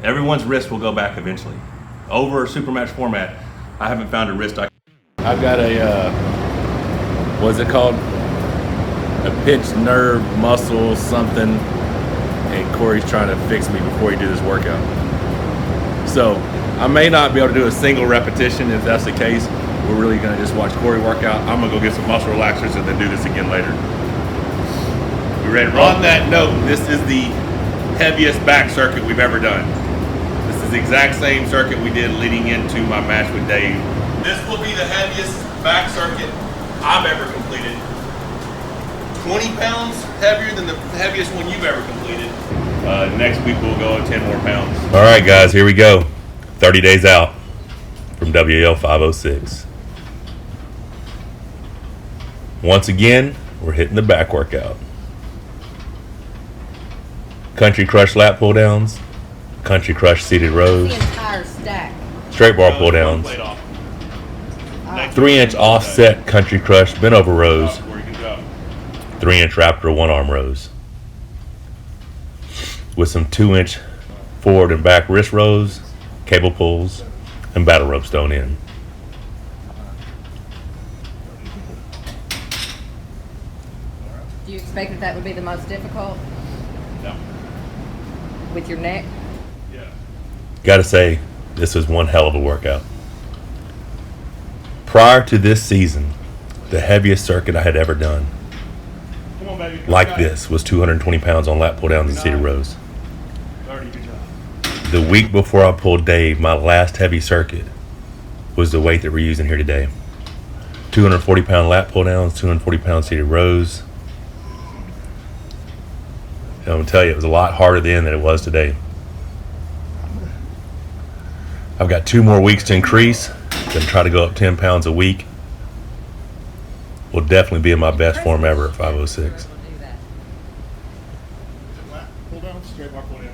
Everyone's wrist will go back eventually. Over Supermatch format, I haven't found a wrist. I've got a, what's it called? A pinched nerve, muscle, something. And Corey's trying to fix me before he do this workout. So I may not be able to do a single repetition. If that's the case, we're really gonna just watch Corey work out. I'm gonna go get some muscle relaxers and then do this again later. You ready to roll? On that note, this is the heaviest back circuit we've ever done. This is the exact same circuit we did leading into my match with Dave. This will be the heaviest back circuit I've ever completed. 20 pounds heavier than the heaviest one you've ever completed. Next week we'll go 10 more pounds. All right, guys, here we go. 30 days out from WAL 506. Once again, we're hitting the back workout. Country crush lat pull downs, country crush seated rows, the entire stack. straight bar pull downs, 3-inch offset country crush bent over rows, 3-inch Raptor one arm rows with some 2-inch forward and back wrist rows, cable pulls, and battle ropes thrown in. Do you expect that would be the most difficult? No. With your neck? Yeah. Gotta say, this was one hell of a workout. Prior to this season, the heaviest circuit I had ever done Come on, baby. like this was 220 pounds on lat pull downs and seated rows. 30, good job. The week before I pulled Dave, my last heavy circuit was the weight that we're using here today. 240 pound lat pull downs, 240 pound seated rows. And I'm gonna tell you, it was a lot harder then than it was today. I've got 2 more weeks to increase. Gonna try to go up 10 pounds a week. Will definitely be in my best form ever at 506. Pull down, straight bar pull down.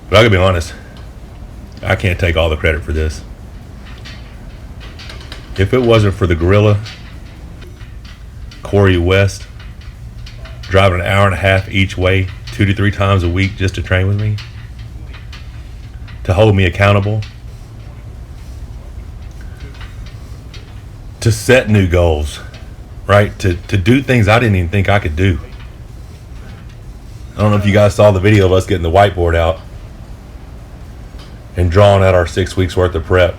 But I gotta be honest, I can't take all the credit for this. If it wasn't for the gorilla, Corey West, driving an hour and a half each way, 2 to 3 times a week just to train with me, to hold me accountable, to set new goals, right? To do things I didn't even think I could do. I don't know if you guys saw the video of us getting the whiteboard out and drawing out our 6 weeks worth of prep.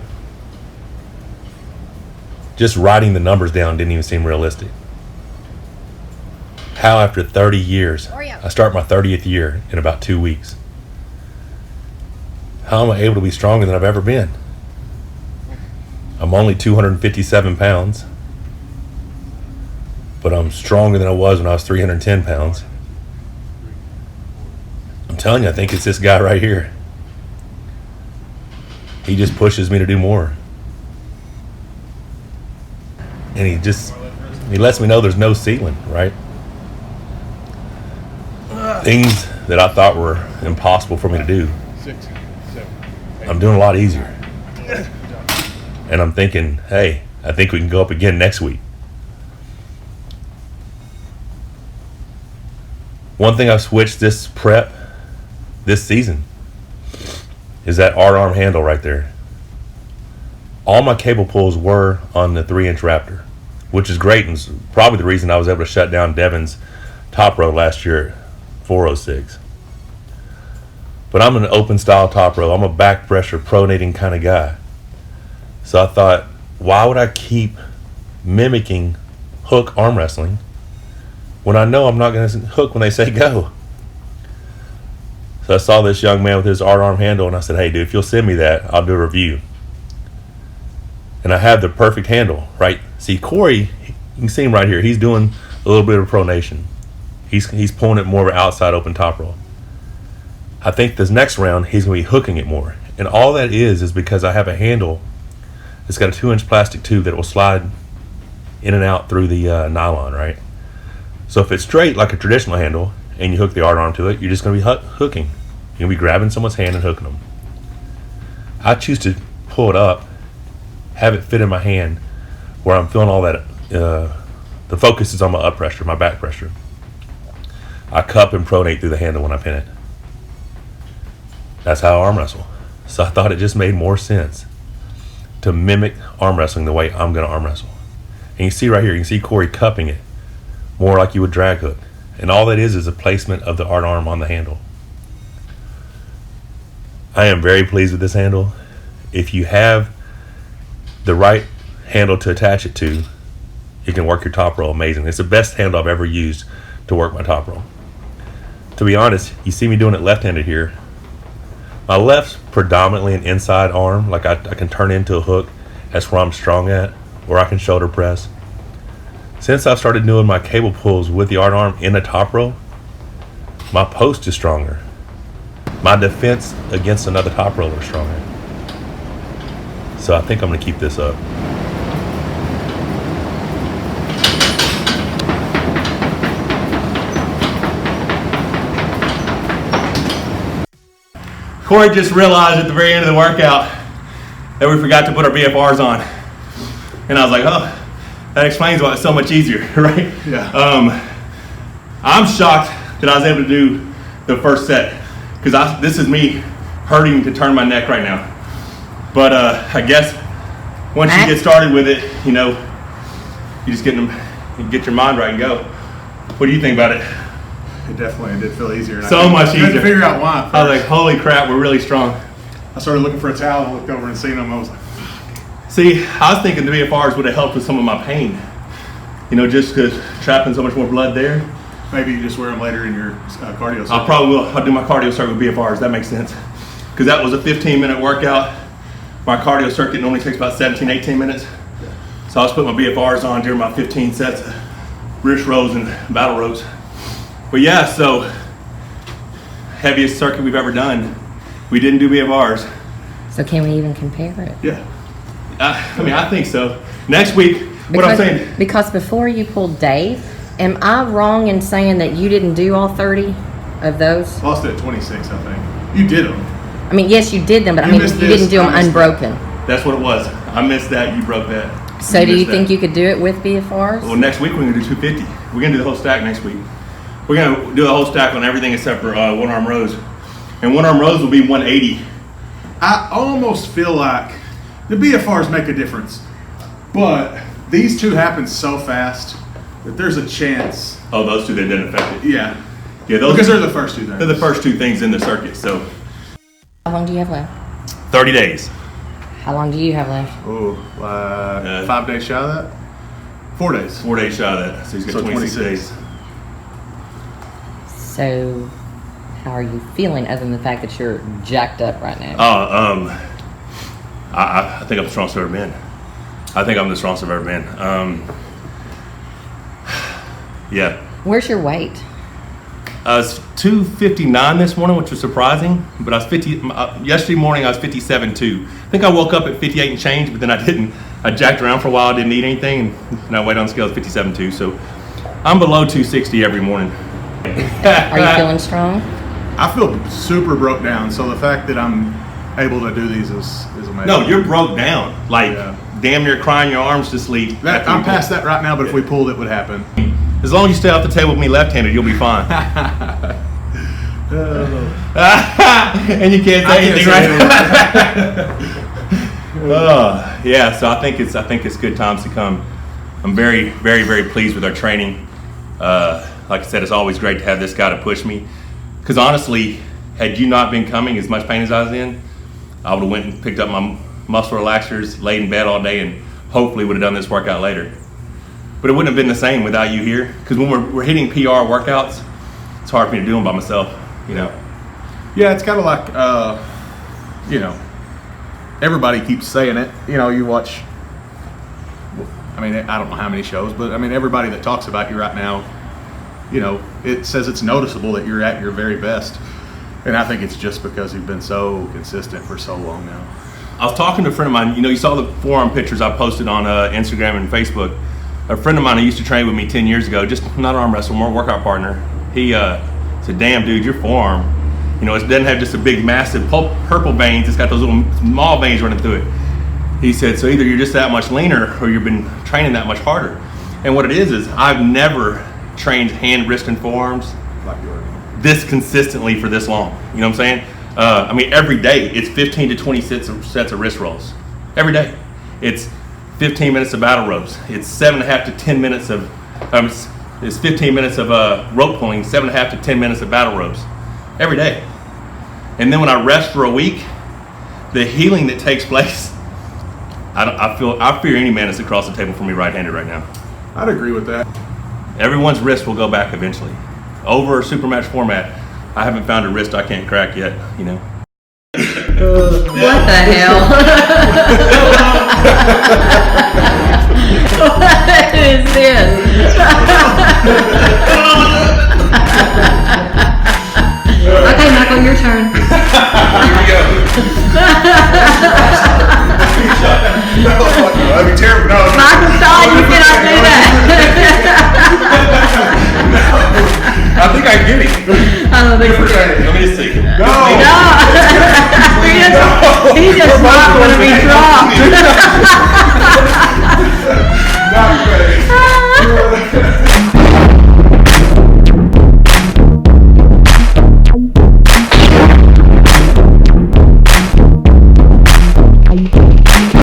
Just writing the numbers down didn't even seem realistic. How after 30 years, I start my 30th year in about 2 weeks. How am I able to be stronger than I've ever been? I'm only 257 pounds, but I'm stronger than I was when I was 310 pounds. I'm telling you, I think it's this guy right here. He just pushes me to do more. And he lets me know there's no ceiling, right? Things that I thought were impossible for me to do, 6, 7, 8. I'm doing a lot easier. And I'm thinking, hey, I think we can go up again next week. One thing I've switched this prep this season is that arm handle right there. All my cable pulls were on the 3-inch Raptor, which is great, and is probably the reason I was able to shut down Devin's top row last year at 406. But I'm an open style top row. I'm a back pressure pronating kind of guy. So I thought, why would I keep mimicking hook arm wrestling when I know I'm not going to hook when they say go? So I saw this young man with his arm handle, and I said, hey, dude, if you'll send me that, I'll do a review. And I have the perfect handle, right? See, Corey, you can see him right here. He's doing a little bit of pronation. He's pulling it more of an outside open top roll. I think this next round, he's going to be hooking it more. And all that is because I have a handle that's got a 2-inch plastic tube that will slide in and out through the nylon, right? So if it's straight like a traditional handle and you hook the arm to it, you're just going to be hooking. You're going to be grabbing someone's hand and hooking them. I choose to pull it up, have it fit in my hand where I'm feeling all that, the focus is on my up pressure, my back pressure. I cup and pronate through the handle when I pin it. That's how I arm wrestle. So I thought it just made more sense to mimic arm wrestling the way I'm going to arm wrestle. And you see right here, you can see Corey cupping it more like you would drag hook. And all that is a placement of the art arm on the handle. I am very pleased with this handle. If you have the right handle to attach it to, you can work your top roll amazing. It's the best handle I've ever used to work my top roll. To be honest, you see me doing it left-handed here. My left's predominantly an inside arm, like I can turn into a hook. That's where I'm strong at, where I can shoulder press. Since I've started doing my cable pulls with the art arm in a top roll, my post is stronger. My defense against another top roller is stronger. So I think I'm going to keep this up. Corey just realized at the very end of the workout that we forgot to put our BFRs on. And I was like, oh, that explains why it's so much easier, right? Yeah. I'm shocked that I was able to do the first set because this is me hurting to turn my neck right now. But I guess once you get started with it, you know, you just get your mind right and go. What do you think about it? It definitely did feel easier. So much easier. I had to figure out why. I was like, holy crap, we're really strong. I started looking for a towel and looked over and seen them. I was like, see, I was thinking the BFRs would have helped with some of my pain. You know, just because trapping so much more blood there. maybe you just wear them later in your cardio circuit. I probably will. I'll do my cardio circuit with BFRs. That makes sense. Because that was a 15-minute workout. My cardio circuit normally takes about 17, 18 minutes. So I was putting my BFRs on during my 15 sets of wrist rows and battle rows. But yeah, so heaviest circuit we've ever done. We didn't do BFRs. So can we even compare it? Yeah. I mean, I think so. Next week, what I'm saying. Because before you pulled Dave, am I wrong in saying that you didn't do all 30 of those? Lost it at 26, I think. You did them. I mean, yes, you did them, but You I mean, missed you this, didn't do them I missed unbroken. That's what it was. I missed that. You broke that. So do you think you could do it with BFRs? Well, next week we're going to do 250. We're going to do the whole stack next week. We're going to do the whole stack on everything except for one-arm rows. And one-arm rows will be 180. I almost feel like the BFRs make a difference, but these two happen so fast that there's a chance. Oh, those two, they didn't affect it. Yeah. Yeah, those Because they're the first two things. They're the first two things in the circuit. So How long do you have left? 30 days. How long do you have left? Oh, 5 days shy of that? 4 days. 4 days shy of that. So he's got So 26 26. days. So how are you feeling other than the fact that you're jacked up right now? I think I'm the strongest I've ever been. I think I'm the strongest I've ever been. Yeah. Where's your weight? I was 259 this morning, which was surprising. But I was 50. Yesterday morning, I was 57.2. I think I woke up at 58 and change, but then I didn't. I jacked around for a while, didn't eat anything, and I weighed on the scale at 57.2. So I'm below 260 every morning. Are you feeling strong? I feel super broke down, so the fact that I'm able to do these is amazing. No, you're broke down. Like, Yeah. damn near crying your arms to sleep. after I'm you past pull. that right now, but if we pulled, it would happen. As long as you stay off the table with me left-handed, you'll be fine. And you can't say anything, right? Yeah, so I think it's good times to come. I'm very, very, very pleased with our training. Like I said, it's always great to have this guy to push me. Because honestly, had you not been coming as much pain as I was in, I would have went and picked up my muscle relaxers, laid in bed all day, and hopefully would have done this workout later. But it wouldn't have been the same without you here. Because when we're hitting PR workouts, it's hard for me to do them by myself, you know. Yeah, it's kind of like, you know, everybody keeps saying it. You know, you watch, I mean, I don't know how many shows, but I mean, everybody that talks about you right now, you know, it says it's noticeable that you're at your very best. And I think it's just because you've been so consistent for so long now. I was talking to a friend of mine. You know, you saw the forearm pictures I posted on Instagram and Facebook. A friend of mine who used to train with me 10 years ago, just not an arm wrestler, more workout partner, he said, damn, dude, your forearm, you know, it doesn't have just a big, massive purple veins. It's got those little small veins running through it. He said, so either you're just that much leaner or you've been training that much harder. And what it is I've never trained hand, wrist, and forearms like yours. this consistently for this long. You know what I'm saying? I mean, every day it's 15 to 20 sets of wrist rolls. Every day. It's 15 minutes of battle ropes. It's 7.5 to 10 minutes of, it's 15 minutes of rope pulling, 7.5 to 10 minutes of battle ropes. Every day. And then when I rest for a week, the healing that takes place, I fear any man that's across the table from me right-handed right now. I'd agree with that. Everyone's wrist will go back eventually. Over Supermatch format, I haven't found a wrist I can't crack yet, you know. What the hell? What is this? Okay, Michael, your turn. Here we go. That'd be terrible. No, Michael Todd, you cannot do that. I think I get it. I don't think so. Let me see. No. He just not going to be dropped. not great.